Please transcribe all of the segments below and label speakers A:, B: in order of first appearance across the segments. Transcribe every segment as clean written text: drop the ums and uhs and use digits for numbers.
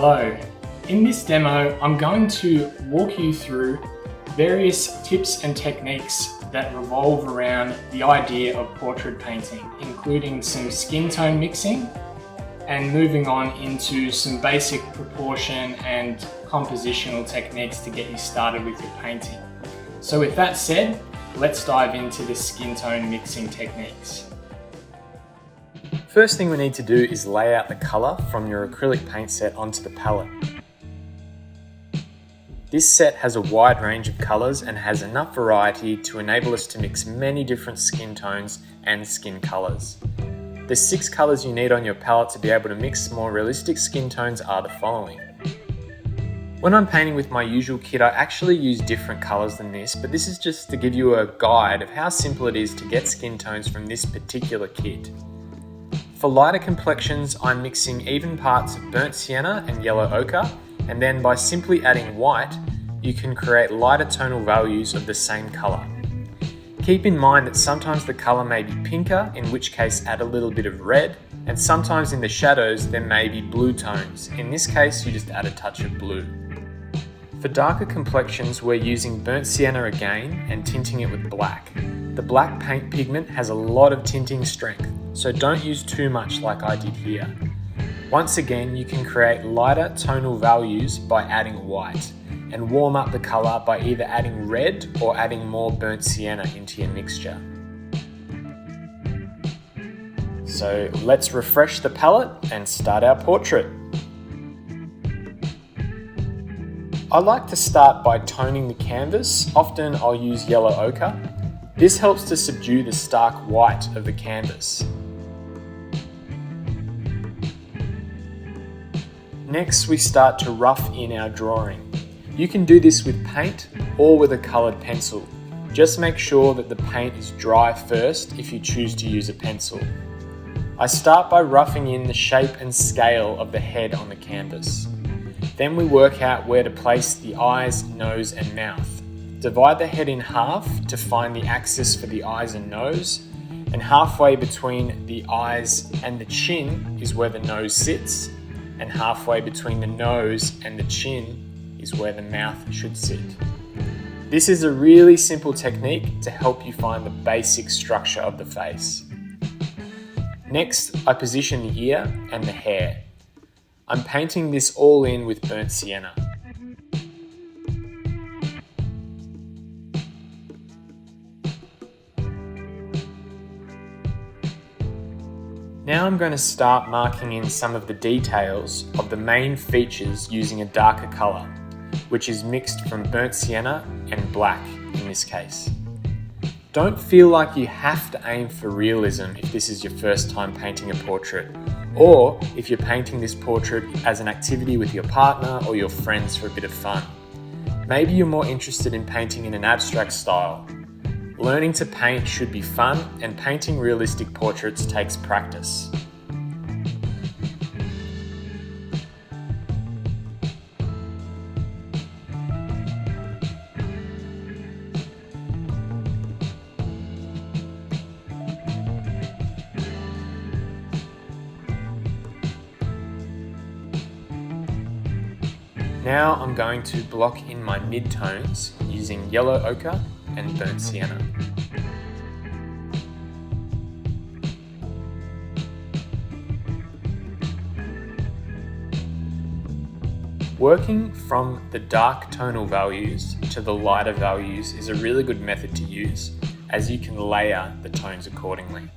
A: Hello. In this demo, I'm going to walk you through various tips and techniques that revolve around the idea of portrait painting, including some skin tone mixing and moving on into some basic proportion and compositional techniques to get you started with your painting. So with that said, let's dive into the skin tone mixing techniques.
B: First thing we need to do is lay out the colour from your acrylic paint set onto the palette. This set has a wide range of colours and has enough variety to enable us to mix many different skin tones and skin colours. The 6 colours you need on your palette to be able to mix more realistic skin tones are the following. When I'm painting with my usual kit, I actually use different colours than this, but this is just to give you a guide of how simple it is to get skin tones from this particular kit. For lighter complexions, I'm mixing even parts of burnt sienna and yellow ochre, and then by simply adding white, you can create lighter tonal values of the same colour. Keep in mind that sometimes the colour may be pinker, in which case add a little bit of red, and sometimes in the shadows there may be blue tones. In this case, you just add a touch of blue. For darker complexions, we're using burnt sienna again and tinting it with black. The black paint pigment has a lot of tinting strength, so don't use too much like I did here. Once again, you can create lighter tonal values by adding white, and warm up the colour by either adding red or adding more burnt sienna into your mixture. So let's refresh the palette and start our portrait. I like to start by toning the canvas. Often I'll use yellow ochre. This helps to subdue the stark white of the canvas. Next, we start to rough in our drawing. You can do this with paint or with a coloured pencil. Just make sure that the paint is dry first if you choose to use a pencil. I start by roughing in the shape and scale of the head on the canvas. Then we work out where to place the eyes, nose and mouth. Divide the head in half to find the axis for the eyes and nose, and halfway between the eyes and the chin is where the nose sits, and halfway between the nose and the chin is where the mouth should sit. This is a really simple technique to help you find the basic structure of the face. Next, I position the ear and the hair. I'm painting this all in with burnt sienna. Now I'm going to start marking in some of the details of the main features using a darker colour, which is mixed from burnt sienna and black in this case. Don't feel like you have to aim for realism if this is your first time painting a portrait, or if you're painting this portrait as an activity with your partner or your friends for a bit of fun. Maybe you're more interested in painting in an abstract style. Learning to paint should be fun, and painting realistic portraits takes practice. Now I'm going to block in my mid-tones using yellow ochre and burnt sienna. Working from the dark tonal values to the lighter values is a really good method to use, as you can layer the tones accordingly.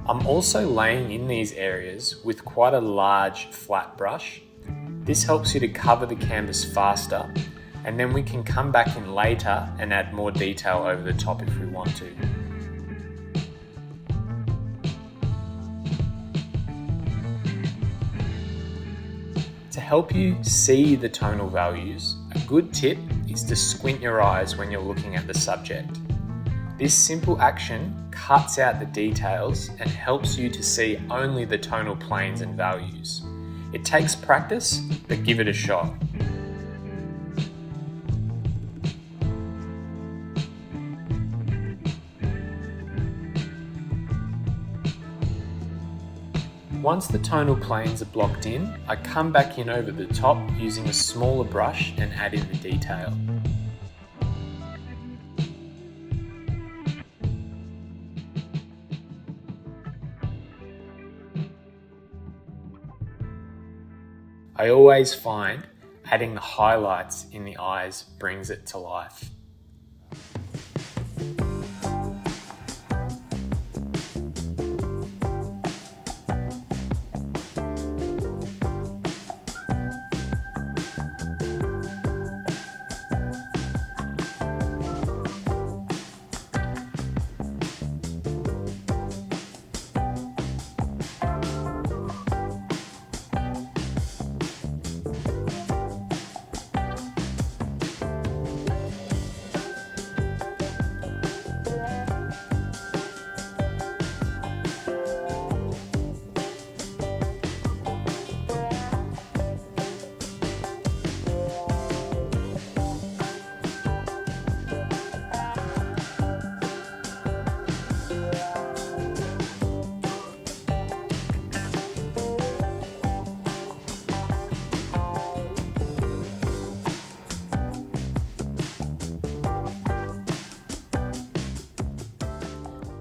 B: I'm also laying in these areas with quite a large flat brush. This helps you to cover the canvas faster, and then we can come back in later and add more detail over the top if we want to. To help you see the tonal values, a good tip is to squint your eyes when you're looking at the subject. This simple action cuts out the details and helps you to see only the tonal planes and values. It takes practice, but give it a shot. Once the tonal planes are blocked in, I come back in over the top using a smaller brush and add in the detail. I always find adding the highlights in the eyes brings it to life.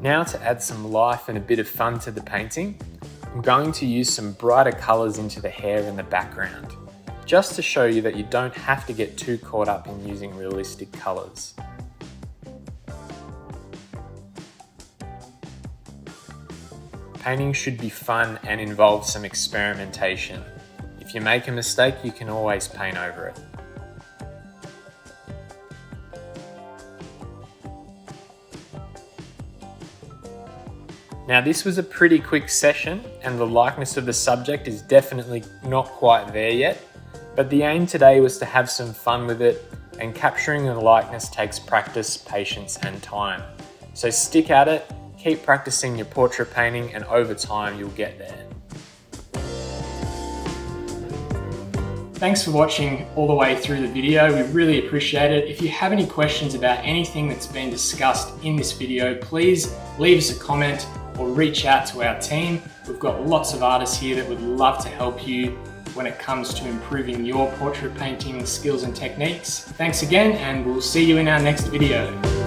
B: Now to add some life and a bit of fun to the painting, I'm going to use some brighter colours into the hair in the background, just to show you that you don't have to get too caught up in using realistic colours. Painting should be fun and involve some experimentation. If you make a mistake, you can always paint over it. Now this was a pretty quick session and the likeness of the subject is definitely not quite there yet, but the aim today was to have some fun with it, and capturing the likeness takes practice, patience and time. So stick at it, keep practicing your portrait painting, and over time you'll get there.
A: Thanks for watching all the way through the video. We really appreciate it. If you have any questions about anything that's been discussed in this video, please leave us a comment or reach out to our team. We've got lots of artists here that would love to help you when it comes to improving your portrait painting skills and techniques. Thanks again, and we'll see you in our next video.